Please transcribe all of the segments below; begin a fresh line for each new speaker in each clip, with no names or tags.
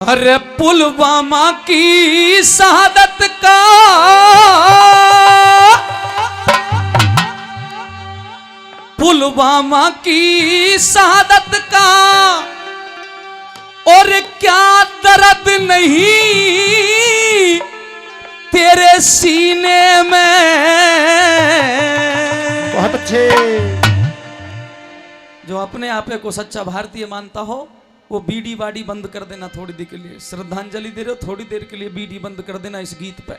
अरे पुलवामा की शहादत का पुलवामा की शहादत का और क्या दर्द नहीं तेरे सीने में।
बहुत अच्छे।
जो अपने आपे को सच्चा भारतीय मानता हो वो बीडी बाडी बंद कर देना थोड़ी देर के लिए। श्रद्धांजलि दे रहे हो, थोड़ी देर के लिए बीडी बंद कर देना इस गीत पे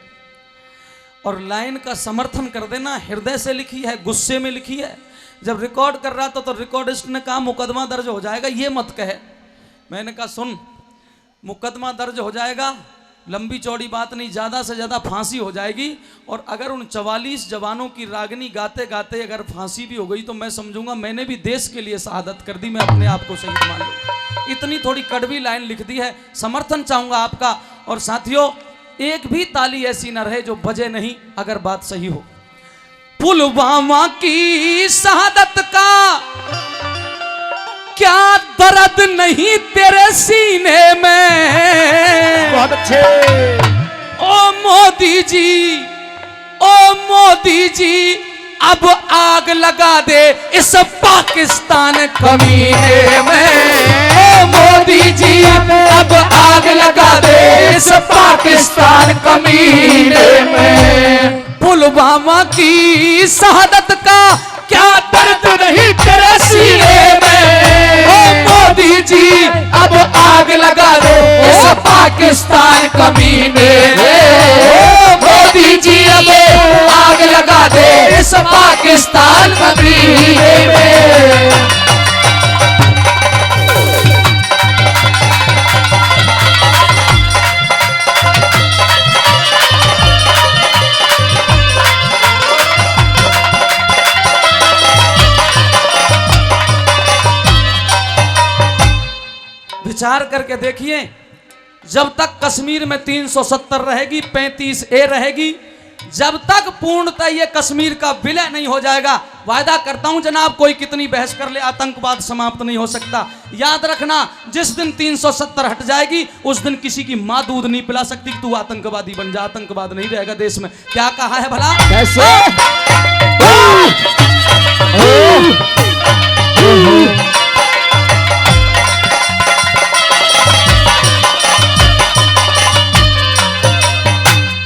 और लाइन का समर्थन कर देना। हृदय से लिखी है, गुस्से में लिखी है। जब रिकॉर्ड कर रहा था तो रिकॉर्डिस्ट ने कहा मुकदमा दर्ज हो जाएगा, ये मत कहे। मैंने कहा सुन, मुकदमा दर्ज हो जाएगा, लंबी चौड़ी बात नहीं, ज़्यादा से ज़्यादा फांसी हो जाएगी। और अगर उन 44 जवानों की रागनी गाते गाते अगर फांसी भी हो गई तो मैं समझूंगा मैंने भी देश के लिए शहादत कर दी, मैं अपने आप को शहीद मान लूँ। इतनी थोड़ी कड़वी लाइन लिख दी है। समर्थन चाहूंगा आपका। और साथियों, एक भी ताली ऐसी न रहे जो बजे नहीं अगर बात सही हो। पुलवामा की शहादत का क्या दर्द नहीं तेरे सीने में।
बहुत अच्छे।
ओ मोदी जी, ओ मोदी जी, अब आग लगा दे इस पाकिस्तान कमीने में। ओ मोदी जी, अब आग लगा दे इस पाकिस्तान कमीने में। पुलवामा की शहादत का क्या दर्द नहीं तेरे सीने में। ओ मोदी जी, अब आग लगा दे इस पाकिस्तान कमीने में। मोदी जी, अब आग लगा दे इस पाकिस्तान कमीने में। विचार करके देखिए, जब तक कश्मीर में 370 रहेगी, 35A रहेगी, जब तक पूर्णतः ये कश्मीर का विलय नहीं हो जाएगा, वायदा करता हूं जनाब, कोई कितनी बहस कर ले, आतंकवाद समाप्त नहीं हो सकता। याद रखना, जिस दिन 370 हट जाएगी उस दिन किसी की मां दूध नहीं पिला सकती कि तू आतंकवादी बन जा। आतंकवाद नहीं रहेगा देश में। क्या कहा है भला?
कैसे?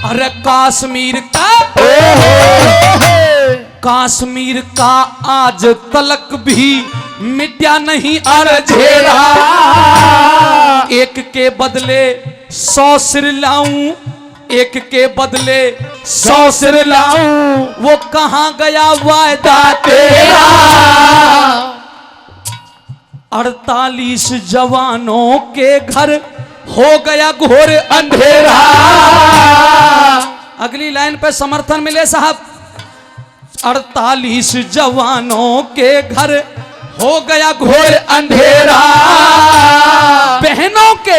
अरे कश्मीर का आज तलक भी मिट्या नहीं अरझेरा। एक के बदले 100 सिर लाऊं, एक के बदले 100 सिर लाऊं, वो कहां गया वायदा तेरा। 48 जवानों के घर हो गया घोर अंधेरा। अगली लाइन पे समर्थन मिले साहब। 48 जवानों के घर हो गया घोर अंधेरा। बहनों के,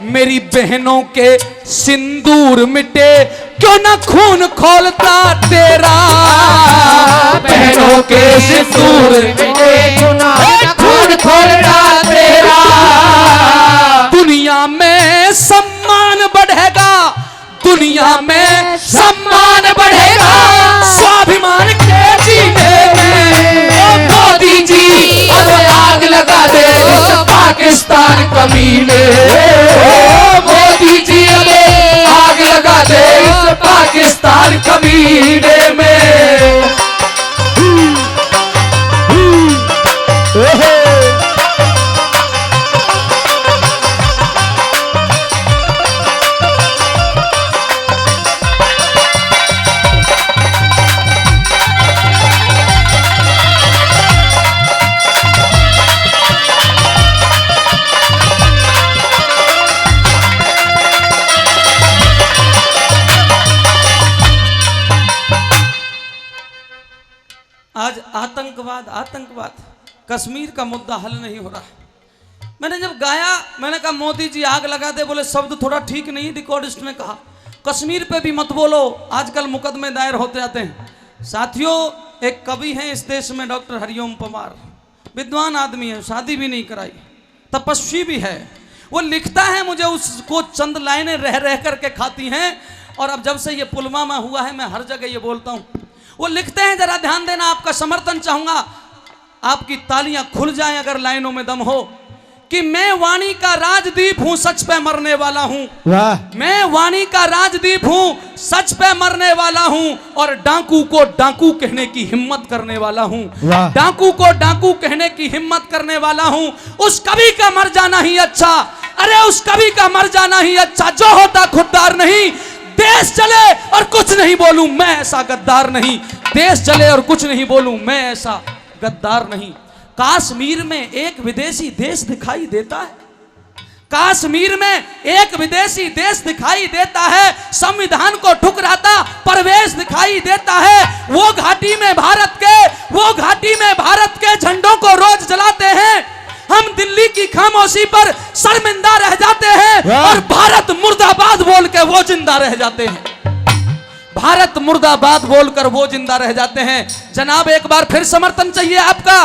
मेरी बहनों के सिंदूर मिटे, क्यों ना खून खोलता तेरा। बहनों के सिंदूर मिटे, क्यों ना खून खोलता तेरा। दुनिया में सम्मान बढ़ेगा, दुनिया में सम्मान बढ़ेगा, स्वाभिमान के जीने में। ओ मोदी जी, अब आग लगा दे इस पाकिस्तान कमीने। ओ मोदी जी, अब आग लगा दे इस पाकिस्तान कमीने में। आज आतंकवाद कश्मीर का मुद्दा हल नहीं हो रहा। मैंने जब गाया, मैंने कहा मोदी जी आग लगा दे, बोले शब्द थोड़ा ठीक नहीं, रिकॉर्डिस्ट ने कहा कश्मीर पे भी मत बोलो, आजकल मुकदमे दायर होते जाते हैं। साथियों, एक कवि हैं इस देश में, डॉक्टर हरिओम पवार, विद्वान आदमी है, शादी भी नहीं कराई, तपस्वी भी है। वो लिखता है, मुझे उसको चंद लाइनें रह रह करके खाती हैं। और अब जब से ये पुलवामा हुआ है मैं हर जगह ये बोलता हूं। वो लिखते हैं, जरा ध्यान देना, आपका समर्थन चाहूंगा, आपकी तालियां खुल जाएं अगर लाइनों में दम हो, कि मैं वाणी का राजदीप हूं, सच पे मरने वाला हूं। मैं वाणी का राजदीप हूं, सच पे मरने वाला हूं, और डाकू को डाकू कहने की हिम्मत करने वाला हूं। डाकू को डाकू कहने की हिम्मत करने वाला हूं। उस कवि का मर जाना ही अच्छा, अरे उस कवि का मर जाना ही अच्छा, जो होता खुददार नहीं। देश चले और कुछ नहीं बोलूं, मैं ऐसा गद्दार नहीं। देश चले और कुछ नहीं बोलूं, मैं ऐसा गद्दार नहीं। कश्मीर में एक विदेशी देश दिखाई देता है, कश्मीर में एक विदेशी देश दिखाई देता है, संविधान को ठुकराता परवेश दिखाई देता है। वो घाटी में भारत के झंडों को रोज जलाते हैं, हम दिल्ली की खामोशी पर शर्मिंदा रह जाते हैं, और भारत मुर्दाबाद बोल के वो जिंदा रह जाते हैं। भारत मुर्दाबाद बोलकर वो जिंदा रह जाते हैं। जनाब एक बार फिर समर्थन चाहिए आपका।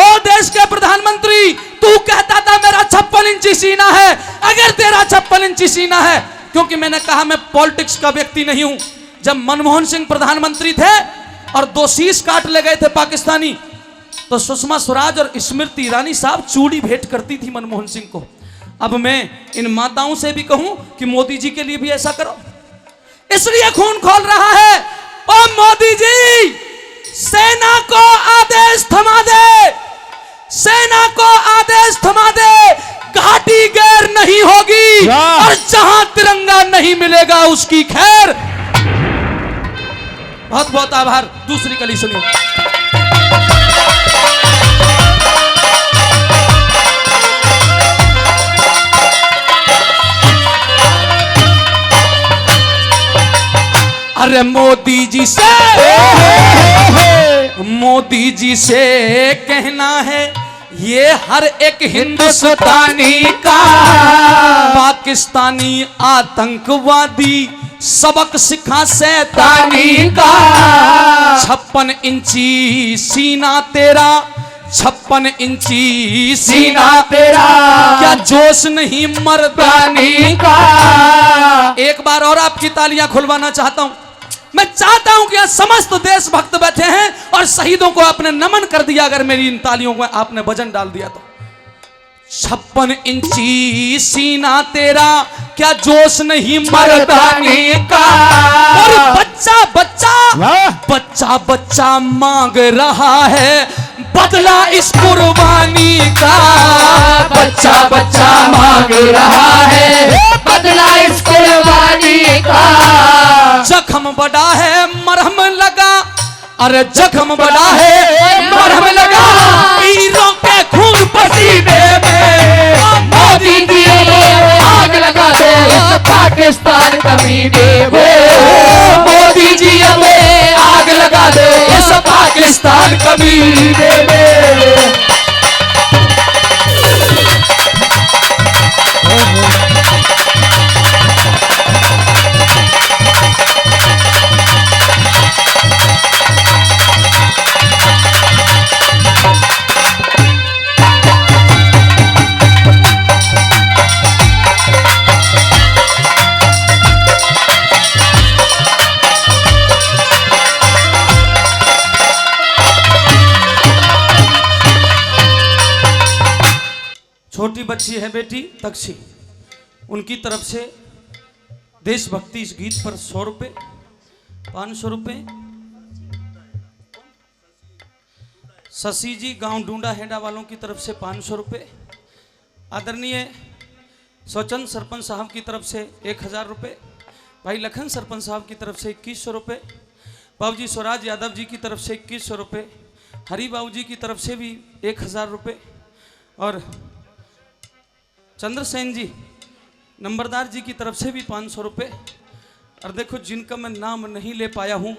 ओ देश के प्रधानमंत्री, तू कहता था मेरा 56 इंची सीना है, अगर तेरा 56 इंची सीना है, क्योंकि मैंने कहा मैं पॉलिटिक्स का व्यक्ति नहीं हूं। जब मनमोहन सिंह प्रधानमंत्री थे और 2 शीश काट ले गए थे पाकिस्तानी, तो सुषमा स्वराज और स्मृति ईरानी साहब चूड़ी भेंट करती थी मनमोहन सिंह को। अब मैं इन माताओं से भी कहूं कि मोदी जी के लिए भी ऐसा करो, इसलिए खून खोल रहा है। ओ मोदी जी, सेना को आदेश थमा दे, सेना को आदेश थमा दे, घाटी गैर नहीं होगी, और जहां तिरंगा नहीं मिलेगा उसकी खैर। बहुत बहुत आभार। दूसरी कली सुनिए। अरे मोदी जी से कहना है ये हर एक हिंदुस्तानी का, पाकिस्तानी आतंकवादी सबक सिखा शैतानी का। 56 इंची सीना तेरा, 56 इंची सीना तेरा, क्या जोश नहीं मर्दानी का। एक बार और आपकी तालियां खुलवाना चाहता हूं। मैं चाहता हूं कि आज समस्त देशभक्त बैठे हैं और शहीदों को आपने नमन कर दिया। अगर मेरी इन तालियों को आपने वजन डाल दिया तो 56 इंची सीना तेरा, क्या जोश नहीं मर्दानी का। और बच्चा मांग रहा है बदला इस कुर्बानी का। बच्चा मांग रहा है बदला इस कुर्बानी का। जख्म बड़ा है मरहम लगा, अरे जख्म बड़ा है मरहम लगा, वीरों के खून पसीने में। मोदी जी आग लगा दे पाकिस्तान कमीने में। मोदी जी हमें आग लगा दे इस पाकिस्तान कमीने में। छोटी बच्ची है बेटी तक्षी, उनकी तरफ से देशभक्ति इस गीत पर 100 रुपये, 500 रुपये। शशि जी गांव डूंडा हेडा वालों की तरफ से 500 रुपये। आदरणीय स्वचंद सरपंच साहब की तरफ से 1000 रुपये। भाई लखन सरपंच साहब की तरफ से 2100 रुपये। बाबू जी स्वराज यादव जी की तरफ से 2100 रुपये। हरी बाबू जी की तरफ से भी 1000 रुपये। और चंद्रसेन जी नंबरदार जी की तरफ से भी 500 रुपये। और देखो जिनका मैं नाम नहीं ले पाया हूँ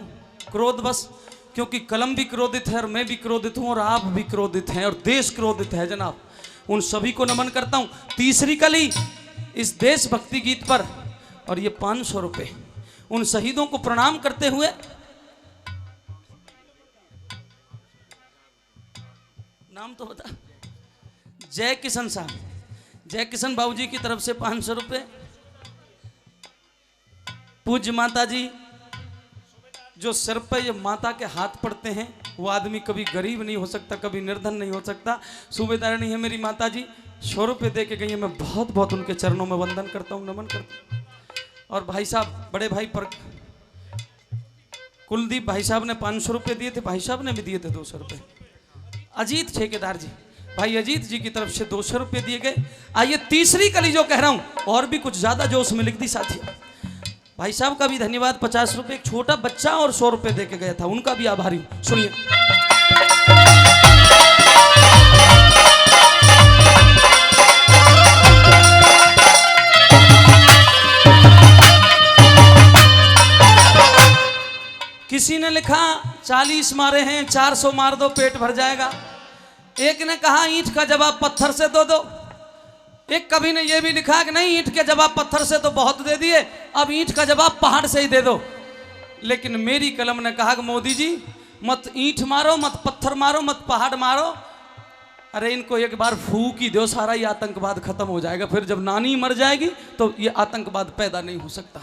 क्रोधवश, क्योंकि कलम भी क्रोधित है और मैं भी क्रोधित हूँ और आप भी क्रोधित हैं और देश क्रोधित है जनाब। उन सभी को नमन करता हूँ। तीसरी कली इस देशभक्ति गीत पर, और ये 500 रुपये उन शहीदों को प्रणाम करते हुए। नाम तो बता। जय किशन साहब, जय किशन बाबू जी की तरफ से 500 रुपये। पूज्य माता जी, जो सिर पे ये माता के हाथ पड़ते हैं वो आदमी कभी गरीब नहीं हो सकता, कभी निर्धन नहीं हो सकता। सूबेदारणी है मेरी माता जी, 100 रुपये दे के गई है। मैं बहुत बहुत उनके चरणों में वंदन करता हूँ, नमन करता हूँ। और भाई साहब, बड़े भाई पर कुलदीप भाई साहब ने 500 रुपये दिए थे, भाई साहब ने भी दिए थे 200 रुपये। अजीत ठेकेदार जी, भाई अजीत जी की तरफ से 200 रुपये दिए गए। आइए तीसरी कली जो कह रहा हूं और भी कुछ ज्यादा जो उसमें लिख दी साथी। भाई साहब का भी धन्यवाद, 50 रुपये। एक छोटा बच्चा और 100 रुपये दे के गया था, उनका भी आभारी हूं। सुनिए। किसी ने लिखा 40 मारे हैं, 400 मार दो पेट भर जाएगा। एक ने कहा ईंट का जवाब पत्थर से दो। एक कवि ने यह भी लिखा कि नहीं, ईंट के जवाब पत्थर से तो बहुत दे दिए, अब ईंट का जवाब पहाड़ से ही दे दो। लेकिन मेरी कलम ने कहा कि मोदी जी मत ईंट मारो, मत पत्थर मारो, मत पहाड़ मारो, अरे इनको एक बार फूक ही दो, सारा ये आतंकवाद खत्म हो जाएगा। फिर जब नानी मर जाएगी तो ये आतंकवाद पैदा नहीं हो सकता।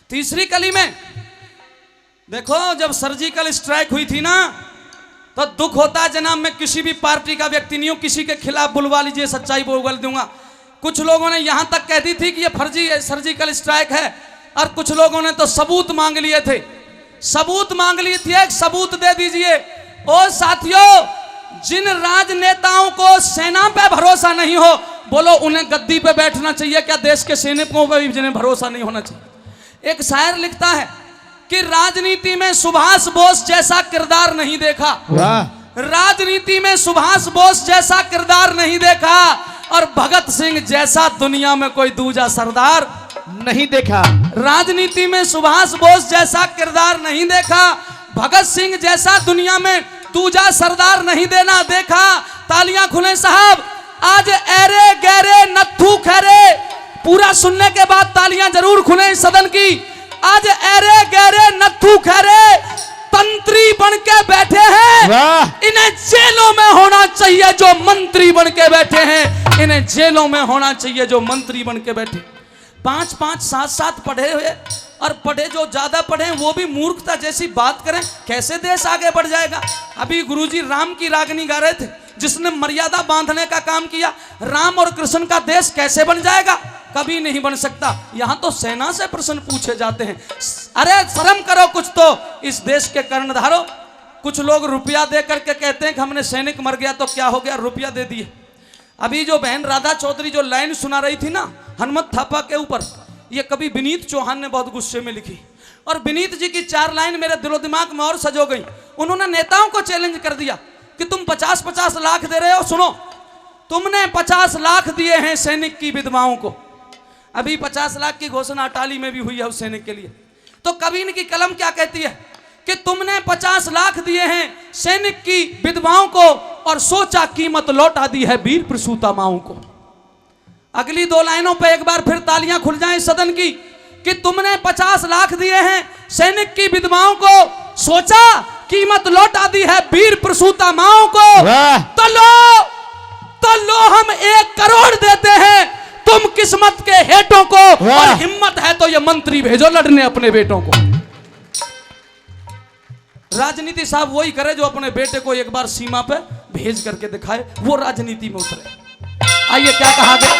तीसरी कली में देखो, जब सर्जिकल स्ट्राइक हुई थी ना, तो दुख होता है जनाब। मैं किसी भी पार्टी का व्यक्ति नहीं हूं, किसी के खिलाफ बुलवा लीजिए, सच्चाई बोल दूंगा। कुछ लोगों ने यहां तक कह दी थी कि ये फर्जी सर्जिकल स्ट्राइक है, और कुछ लोगों ने तो सबूत मांग लिए थे। सबूत मांग लिए थे, एक सबूत दे दीजिए। ओ साथियों, जिन राजनेताओं को सेना पे भरोसा नहीं हो, बोलो उन्हें गद्दी पे बैठना चाहिए क्या? देश के सैनिकों पर भी जिन्हें भरोसा नहीं होना चाहिए। एक शायर लिखता है कि राजनीति में सुभाष बोस जैसा किरदार नहीं देखा। राजनीति में सुभाष बोस जैसा किरदार नहीं देखा, और भगत सिंह जैसा दुनिया में कोई दूजा सरदार
नहीं देखा।
राजनीति में सुभाष बोस जैसा किरदार नहीं देखा, भगत सिंह जैसा दुनिया में दूजा सरदार नहीं देना देखा। तालियां खुले साहब, आज एरे गहरे नत्थू खैरे, पूरा सुनने के बाद तालियां जरूर खुले सदन की। आज एरे गहरे नत्थू खैरे तंत्री बन के बैठे हैं, इन्हें जेलों में होना चाहिए जो मंत्री बन के बैठे हैं। इन्हें जेलों में होना चाहिए जो मंत्री बन के बैठे। 5-5, 7-7 पढ़े हुए, और पढ़े जो ज्यादा पढ़े वो भी मूर्खता जैसी बात करें, कैसे देश आगे बढ़ जाएगा? अभी गुरुजी राम की रागनी गा रहे थे, जिसने मर्यादा बांधने का काम किया। राम और कृष्ण का देश कैसे बन जाएगा? कभी नहीं बन सकता। यहां तो सेना से प्रश्न पूछे जाते हैं। अरे शर्म करो कुछ तो, इस देश के कर्णधारों। कुछ लोग रुपया दे करके कहते हैं कि हमने सैनिक मर गया तो क्या हो गया, रुपया दे दिए। अभी जो बहन राधा चौधरी जो लाइन सुना रही थी ना हनुमत थापा के ऊपर, ये कभी विनीत चौहान ने बहुत गुस्से में लिखी, और विनीत जी की 4 लाइन मेरे दिलो दिमाग में और सजो गई। उन्होंने नेताओं को चैलेंज कर दिया कि तुम 50-50 लाख दे रहे हो। सुनो, तुमने 50 लाख दिए हैं सैनिक की विधवाओं को, अभी 50 लाख की घोषणा अटाली में भी हुई है उस सैनिक के लिए। तो कभी इनकी कलम क्या कहती है कि तुमने 50 लाख दिए हैं सैनिक की विधवाओं को, और सोचा कीमत लौटा दी है वीर प्रसूता माओं को। अगली 2 लाइनों पे एक बार फिर तालियां खुल जाएं सदन की कि तुमने 50 लाख दिए हैं सैनिक की विधवाओं को, सोचा कीमत लौटा दी है वीर प्रसूता माओं को। तो लो हम 1 करोड़ देते हैं तुम किस्मत के हेठों को, और हिम्मत है तो ये मंत्री भेजो लड़ने अपने बेटों को। राजनीति साहब वही करे जो अपने बेटे को एक बार सीमा पे भेज करके दिखाए, वो राजनीति में उतरे। आइए क्या कहा गया।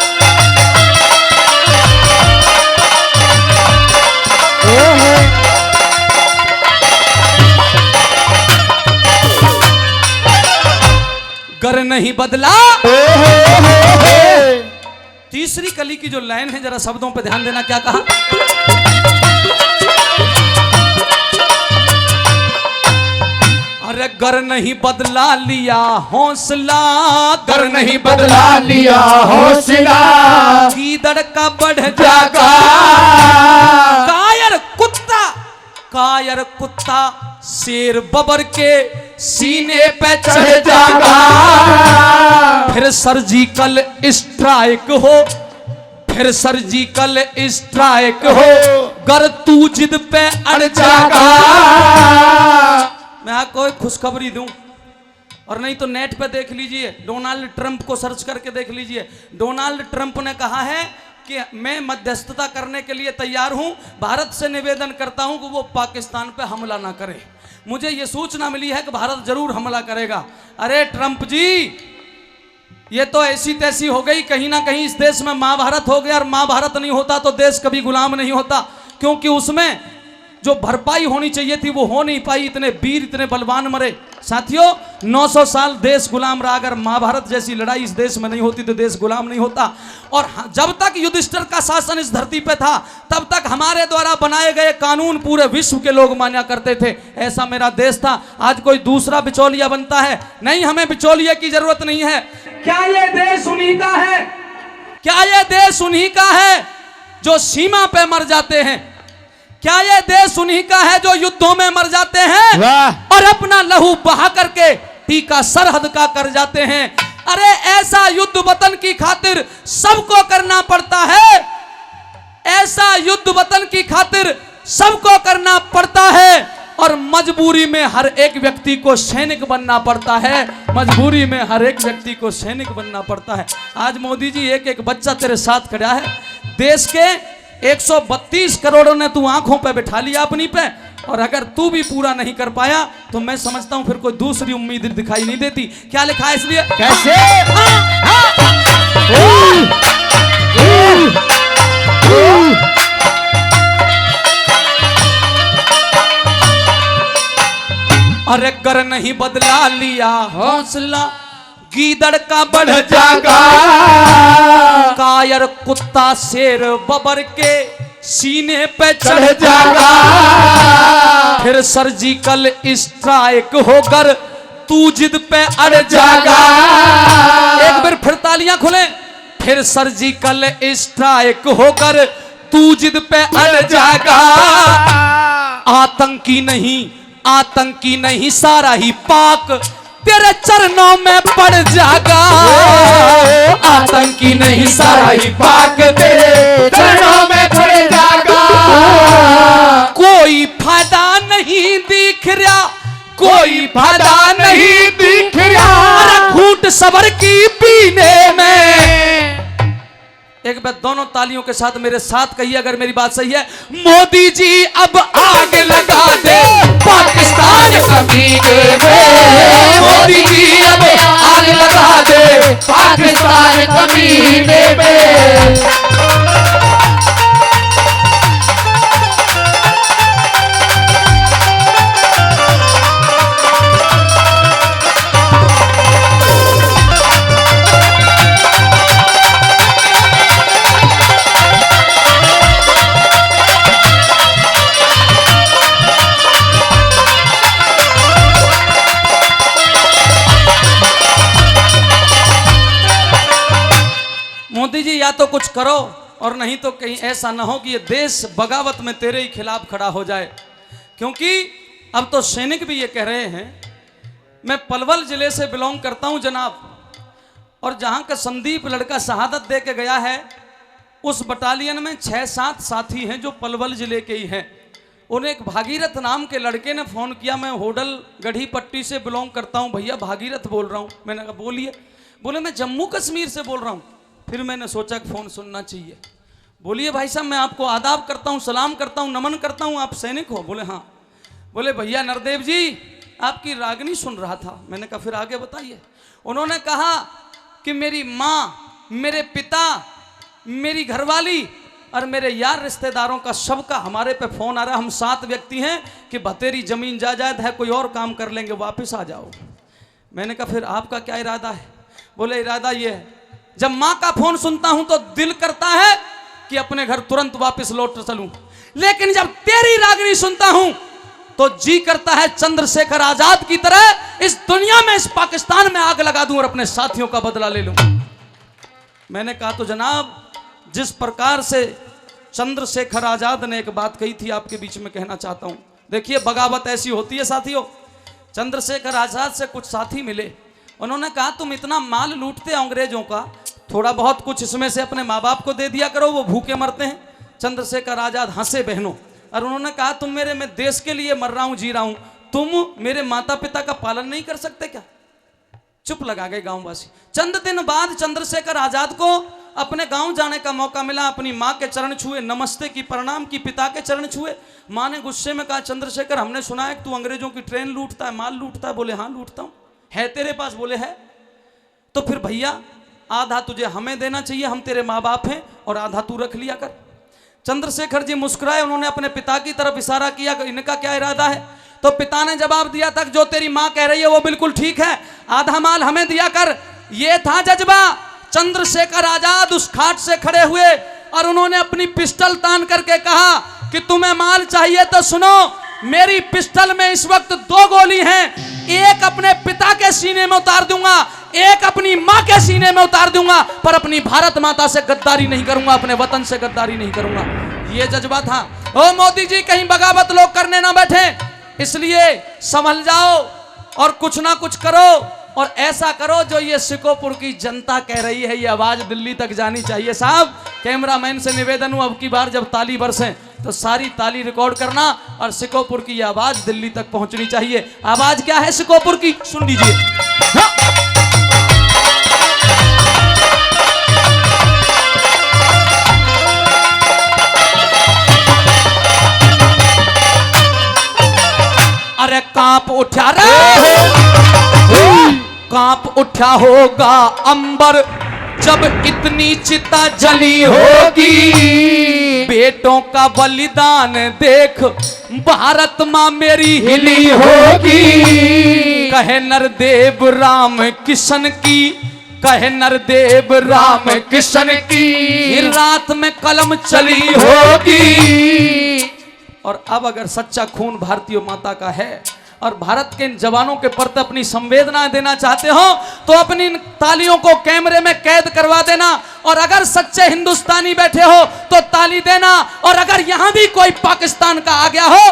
गर नहीं बदला। तीसरी कली की जो लाइन है, जरा शब्दों पे ध्यान देना, क्या कहा। अरे गर नहीं बदला लिया हौसला, गर नहीं बदला लिया हौसला, गीदड़ का बढ़ जागा। कायर कुत्ता शेर बबर के सीने पे चढ़ जागा। फिर सर्जिकल स्ट्राइक हो, फिर सर्जिकल स्ट्राइक हो, गर तू जिद पे अड़ जागा। मैं आपको एक खुशखबरी दूं, और नहीं तो नेट पे देख लीजिए, डोनाल्ड ट्रंप को सर्च करके देख लीजिए। डोनाल्ड ट्रंप ने कहा है कि मैं मध्यस्थता करने के लिए तैयार हूं, भारत से निवेदन करता हूं कि वो पाकिस्तान पे हमला ना करे। मुझे ये सूचना मिली है कि भारत जरूर हमला करेगा। अरे ट्रंप जी, ये तो ऐसी तैसी हो गई, कहीं ना कहीं इस देश में महाभारत हो गया, और महाभारत नहीं होता तो देश कभी गुलाम नहीं होता, क्योंकि उसमें जो भरपाई होनी चाहिए थी वो हो नहीं पाई। इतने वीर, इतने बलवान मरे। साथियों, 900 साल देश गुलाम रहा। अगर महाभारत जैसी लड़ाई इस देश में नहीं होती तो देश गुलाम नहीं होता। और जब तक युधिष्ठिर का शासन इस धरती पे था, तब तक हमारे द्वारा बनाए गए कानून पूरे विश्व के लोग मान्या करते थे। ऐसा मेरा देश था। आज कोई दूसरा बिचौलिया बनता है, नहीं, हमें बिचौलिया की जरूरत नहीं है। क्या ये देश उन्हीं का है? क्या ये देश उन्हीं का है जो सीमा पे मर जाते हैं? क्या ये देश उन्हीं का है जो युद्धों में मर जाते हैं और अपना लहू बहा करके टीका सरहद का कर जाते हैं? अरे ऐसा युद्ध वतन की खातिर सबको करना पड़ता है। ऐसा युद्ध वतन की खातिर सबको करना पड़ता है, और मजबूरी में हर एक व्यक्ति को सैनिक बनना पड़ता है। मजबूरी में हर एक व्यक्ति को सैनिक बनना पड़ता है। आज मोदी जी, एक एक बच्चा तेरे साथ खड़ा है। देश के 132 करोड़ों ने तू आंखों पे बिठा लिया अपनी पे, और अगर तू भी पूरा नहीं कर पाया तो मैं समझता हूं फिर कोई दूसरी उम्मीद दिखाई नहीं देती। क्या लिखा है इसलिए? कैसे? अरे कर नहीं बदला लिया हौसला, गीदड़ का बढ़ जागा, कायर कुत्ता शेर बबर के सीने पे चढ़ जागा, फिर सर्जिकल स्ट्राइक होकर तू जिद पे अड़ जागा। एक बार फिर तालियां खुले। फिर सर्जिकल स्ट्राइक होकर तू जिद पे अड़ जागा। आतंकी नहीं सारा ही पाक तेरे चरणों में पड़ जागा। आतंकी नहीं सारा ही पाक तेरे चरणों में पड़ जागा। कोई फायदा नहीं दिख रहा, कोई फायदा नहीं दिख रहा घूंट सबर की पीने में। एक बार दोनों तालियों के साथ मेरे साथ कहिए अगर मेरी बात सही है। मोदी जी अब आग लगा दे पाकिस्तान कमीने में। मोदी जी अब आग लगा दे पाकिस्तान कमीने में। मोदी जी या तो कुछ करो, और नहीं तो कहीं ऐसा ना हो कि ये देश बगावत में तेरे ही खिलाफ खड़ा हो जाए। क्योंकि अब तो सैनिक भी ये कह रहे हैं। मैं पलवल जिले से बिलोंग करता हूं जनाब, और जहां का संदीप लड़का शहादत दे के गया है, उस बटालियन में 6-7 साथी हैं जो पलवल जिले के ही हैं। उन्हें एक भागीरथ नाम के लड़के ने फ़ोन किया, मैं होडल गढ़ी पट्टी से बिलोंग करता हूं भैया, भागीरथ बोल रहा हूं। मैंने कहा बोलिए। बोले मैं जम्मू कश्मीर से बोल रहा हूं। फिर मैंने सोचा कि फ़ोन सुनना चाहिए। बोलिए भाई साहब, मैं आपको आदाब करता हूँ, सलाम करता हूँ, नमन करता हूँ, आप सैनिक हो? बोले हाँ। बोले भैया नरदेव जी आपकी रागनी सुन रहा था। मैंने कहा फिर आगे बताइए। उन्होंने कहा कि मेरी माँ, मेरे पिता, मेरी घरवाली और मेरे यार रिश्तेदारों का सबका हमारे पे फ़ोन आ रहा है। हम 7 व्यक्ति हैं कि बतेरी ज़मीन जायदाद है, कोई और काम कर लेंगे, वापस आ जाओ। मैंने कहा फिर आपका क्या इरादा है? बोले इरादा ये है, जब माँ का फोन सुनता हूं तो दिल करता है कि अपने घर तुरंत वापस लौट चलूं, लेकिन जब तेरी रागनी सुनता हूं तो जी करता है चंद्रशेखर आजाद की तरह इस दुनिया में, इस पाकिस्तान में आग लगा दूं और अपने साथियों का बदला ले लूं। मैंने कहा तो जनाब, जिस प्रकार से चंद्रशेखर आजाद ने एक बात कही थी आपके बीच में कहना चाहता हूं। देखिए बगावत ऐसी होती है साथियों। चंद्रशेखर आजाद से कुछ साथी मिले, उन्होंने कहा तुम इतना माल लूटते अंग्रेजों का, थोड़ा बहुत कुछ इसमें से अपने माँ बाप को दे दिया करो, वो भूखे मरते हैं। चंद्रशेखर आजाद हंसे बहनों, और उन्होंने कहा तुम मेरे, मैं देश के लिए मर रहा हूं, जी रहा हूं, तुम मेरे माता पिता का पालन नहीं कर सकते क्या? चुप लगा गए गांववासी। चंद दिन बाद चंद्रशेखर आजाद को अपने गांव जाने का मौका मिला। अपनी माँ के चरण छुए, नमस्ते की, प्रणाम की, पिता के चरण छुए। माँ ने गुस्से में कहा, चंद्रशेखर हमने सुना है कि तू अंग्रेजों की ट्रेन लूटता है, माल लूटता है। बोले हाँ लूटता हूँ। है तेरे पास? बोले है। तो फिर भैया आधा तुझे हमें देना चाहिए, हम तेरे माँ बाप हैं, और आधा तू रख लिया कर। चंद्रशेखर जी मुस्कुराए। उन्होंने अपने पिता की तरफ इशारा किया कि इनका क्या इरादा है। तो पिता ने जवाब दिया था, जो तेरी माँ कह रही है वो बिल्कुल ठीक है, आधा माल हमें दिया कर। ये था जज्बा। चंद्रशेखर आजाद उस खाट से खड़े हुए और उन्होंने अपनी पिस्टल तान करके कहा कि तुम्हें माल चाहिए तो सुनो, मेरी पिस्टल में इस वक्त 2 गोली हैं, एक अपने पिता के सीने में उतार दूंगा, एक अपनी माँ के सीने में उतार दूंगा, पर अपनी भारत माता से गद्दारी नहीं करूंगा, अपने वतन से गद्दारी नहीं करूंगा। ये जज्बा था। ओ मोदी जी, कहीं बगावत लोग करने ना बैठे, इसलिए संभल जाओ और कुछ ना कुछ करो, और ऐसा करो जो ये शिकोपुर की जनता कह रही है। ये आवाज दिल्ली तक जानी चाहिए। साहब, कैमरामैन से निवेदन हूं, अब की बार जब ताली बरसे तो सारी ताली रिकॉर्ड करना, और शिकोपुर की ये आवाज दिल्ली तक पहुंचनी चाहिए। आवाज क्या है शिकोपुर की, सुन लीजिए। हाँ। अरे कांप उठा रे, कांप उठा होगा अंबर जब इतनी चिता जली होगी, बेटों का बलिदान देख भारत माँ मेरी हिली होगी। कहे नरदेव राम किशन की, कहे नरदेव राम किशन की, रात में कलम चली होगी। और अब अगर सच्चा खून भारतीय माता का है और भारत के इन जवानों के प्रति अपनी संवेदना देना चाहते हो, तो अपनी इन तालियों को कैमरे में कैद करवा देना, और अगर सच्चे हिंदुस्तानी बैठे हो तो ताली देना, और अगर यहां भी कोई पाकिस्तान का आ गया हो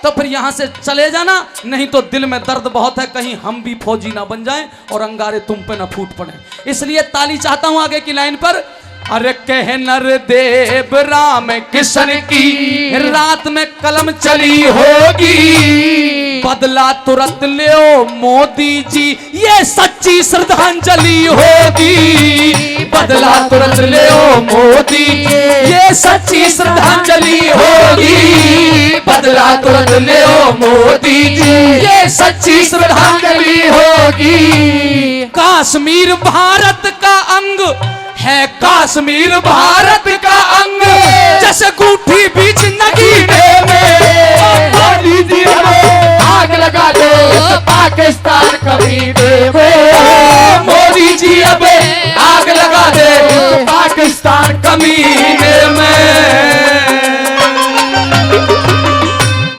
तो फिर यहां से चले जाना, नहीं तो दिल में दर्द बहुत है, कहीं हम भी फौजी ना बन जाएं और अंगारे तुम पे ना फूट पड़े। इसलिए ताली चाहता हूं आगे की लाइन पर। अरे कहे नरदेव राम किशन की, रात में कलम चली होगी, बदला तुरंत ले मोदी जी, ये सच्ची श्रद्धांजलि होगी। बदला तुरंत ले मोदी, ये सच्ची श्रद्धांजलि होगी। बदला तुरंत ले मोदी जी, ये सच्ची श्रद्धांजलि होगी। कश्मीर भारत का अंग है, कश्मीर भारत का अंग, जैसे